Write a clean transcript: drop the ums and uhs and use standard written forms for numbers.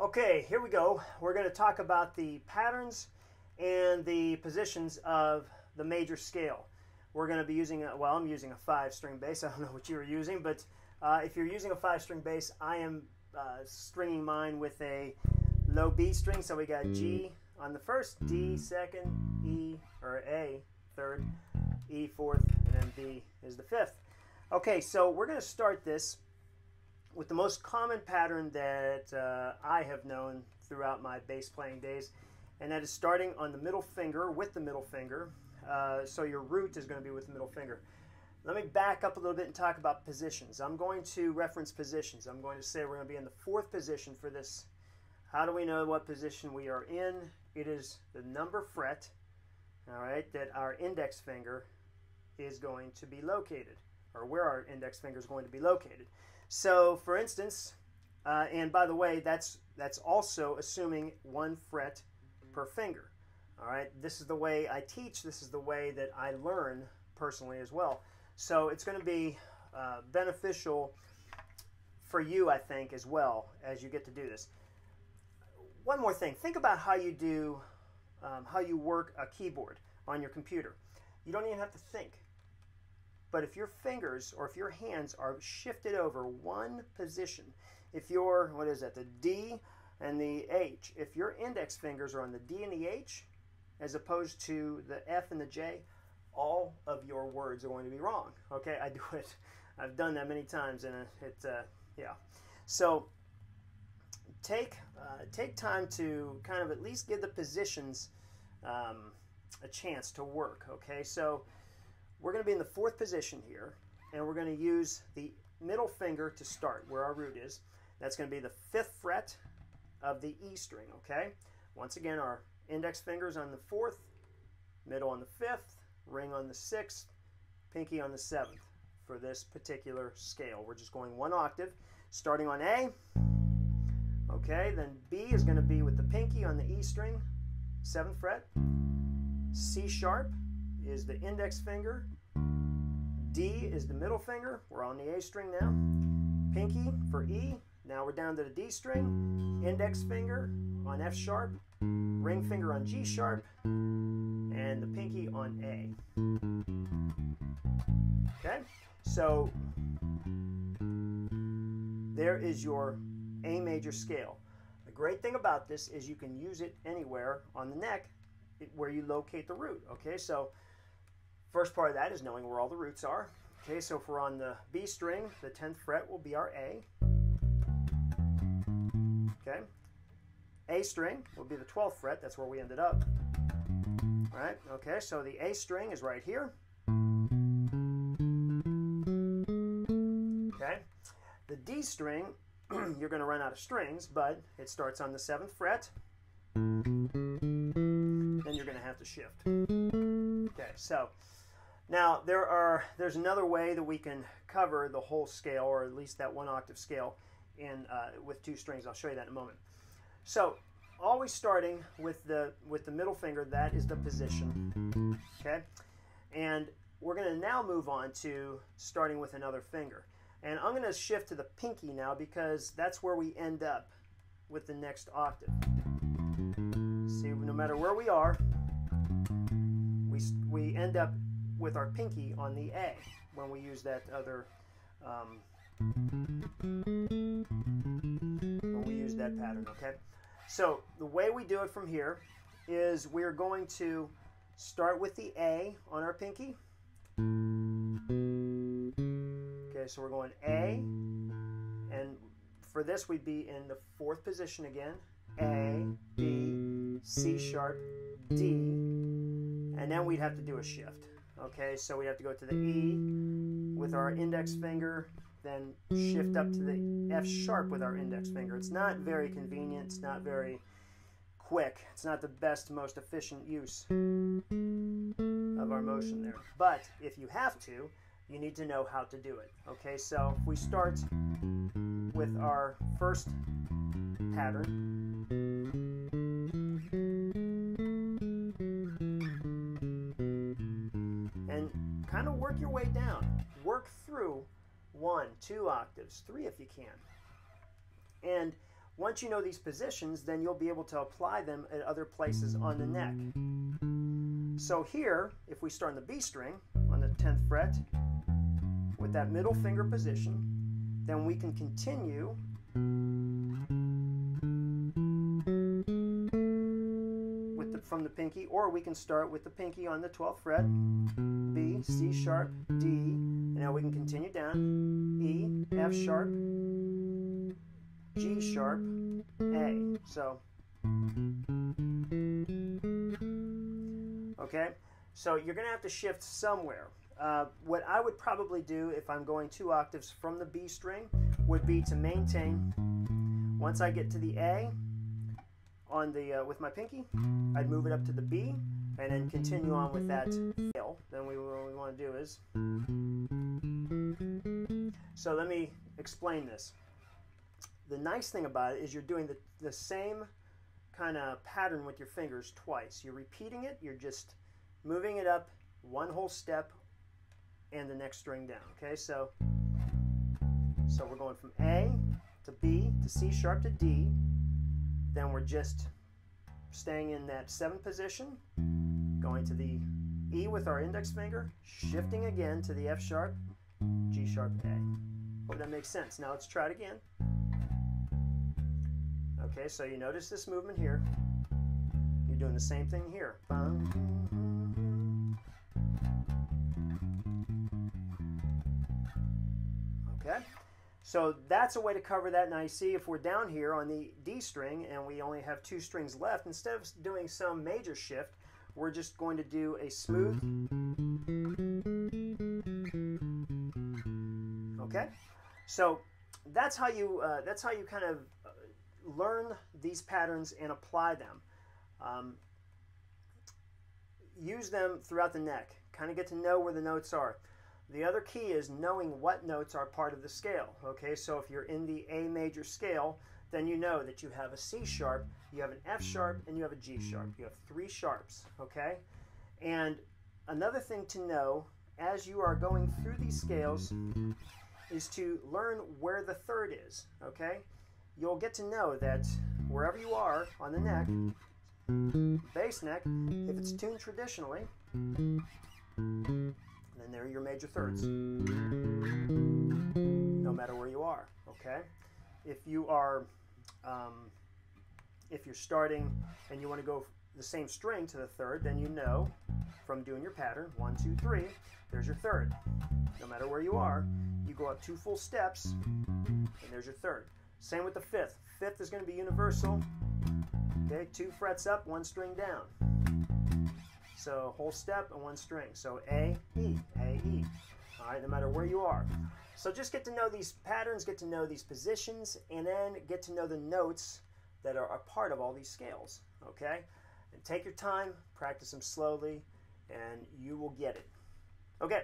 Okay, here we go. We're going to talk about the patterns and the positions of the major scale. We're going to be using, well, I'm using a 5-string bass. I don't know what you were using, but if you're using a 5-string bass, I am stringing mine with a low B string. So we got G on the first, D second, E or A third, E fourth, and then B is the fifth. Okay, so we're going to start this with the most common pattern that I have known throughout my bass playing days, and that is starting on the middle finger with the middle finger. So your root is going to be with the middle finger. Let me back up a little bit and talk about positions. I'm going to reference positions. I'm going to say we're going to be in the 4th position for this. How do we know what position we are in? It is the number fret, all right, that our index finger is going to be located, or where our index finger is going to be located. So, for instance, and by the way, that's also assuming 1 fret per finger. All right, this is the way I teach. This is the way that I learn personally as well. So it's going to be beneficial for you, I think, as well as you get to do this. One more thing: think about how you do, how you work a keyboard on your computer. You don't even have to think. But if your fingers or if your hands are shifted over one position, if you're, what is that, the D and the H, if your index fingers are on the D and the H as opposed to the F and the J, all of your words are going to be wrong. Okay, I do it. I've done that many times, and yeah. So take time to kind of at least give the positions a chance to work. Okay, so we're going to be in the 4th position here, and we're going to use the middle finger to start where our root is. That's going to be the 5th fret of the E string, okay? Once again, our index fingers on the 4th, middle on the 5th, ring on the 6th, pinky on the 7th for this particular scale. We're just going 1 octave, starting on A. Okay, then B is going to be with the pinky on the E string, 7th fret. C sharp is the index finger. D is the middle finger. We're on the A string now. Pinky for E. Now we're down to the D string. Index finger on F sharp. Ring finger on G sharp. And the pinky on A. Okay? So there is your A major scale. The great thing about this is you can use it anywhere on the neck where you locate the root. Okay, so first part of that is knowing where all the roots are. Okay, so if we're on the B string, the 10th fret will be our A. Okay, A string will be the 12th fret. That's where we ended up. All right, okay, so the A string is right here. Okay, the D string, you're going to run out of strings, but it starts on the 7th fret. Then you're going to have to shift. Okay, so now there's another way that we can cover the whole scale, or at least that 1 octave scale, in with 2 strings. I'll show you that in a moment. So always starting with the middle finger, that is the position. Okay, and we're going to now move on to starting with another finger, and I'm going to shift to the pinky now because that's where we end up with the next octave. See, no matter where we are, we end up with our pinky on the A when we use that other, when we use that pattern, okay? So the way we do it from here is we're going to start with the A on our pinky. Okay, so we're going A, and for this we'd be in the 4th position again. A, B, C sharp, D, and then we'd have to do a shift. Okay, so we have to go to the E with our index finger, then shift up to the F sharp with our index finger. It's not very convenient, it's not very quick, it's not the best, most efficient use of our motion there. But if you have to, you need to know how to do it. Okay, so if we start with our first pattern, and kind of work your way down. Work through 1, 2 octaves, 3 if you can. And once you know these positions, then you'll be able to apply them at other places on the neck. So here, if we start on the B string, on the 10th fret, with that middle finger position, then we can continue with from the pinky, or we can start with the pinky on the 12th fret, B, C sharp, D, and now we can continue down, E, F sharp, G sharp, A. So, okay, so you're going to have to shift somewhere. What I would probably do if I'm going 2 octaves from the B string would be to maintain, once I get to the A on the with my pinky, I'd move it up to the B and then continue on with that scale. Then what we want to do is, so let me explain this. The nice thing about it is you're doing the same kind of pattern with your fingers twice. You're repeating it, you're just moving it up one whole step and the next string down. Okay, so we're going from A to B to C sharp to D. Then we're just staying in that 7th position, going to the E with our index finger, shifting again to the F sharp, G sharp, A. Hope that makes sense. Now let's try it again. Okay, so you notice this movement here. You're doing the same thing here. Okay, so that's a way to cover that. Now you see, if we're down here on the D string and we only have 2 strings left, instead of doing some major shift, we're just going to do a smooth. Okay, so that's how you kind of learn these patterns and apply them. Use them throughout the neck. Kind of get to know where the notes are. The other key is knowing what notes are part of the scale. Okay, so if you're in the A major scale, then you know that you have a C sharp, you have an F sharp, and you have a G sharp. You have 3 sharps. Okay, and another thing to know as you are going through these scales is to learn where the 3rd is. Okay, you'll get to know that wherever you are on the neck, bass neck, if it's tuned traditionally, then they're your major 3rds, no matter where you are. Okay, if you are, if you're starting and you want to go the same string to the 3rd, then you know from doing your pattern, 1, 2, 3, there's your 3rd. No matter where you are, you go up 2 full steps, and there's your 3rd. Same with the 5th. 5th is going to be universal. Okay, 2 frets up, 1 string down. So whole step and 1 string. So A, E, A, E. All right, no matter where you are. So just get to know these patterns, get to know these positions, and then get to know the notes that are a part of all these scales. Okay, and take your time, practice them slowly, and you will get it. Okay.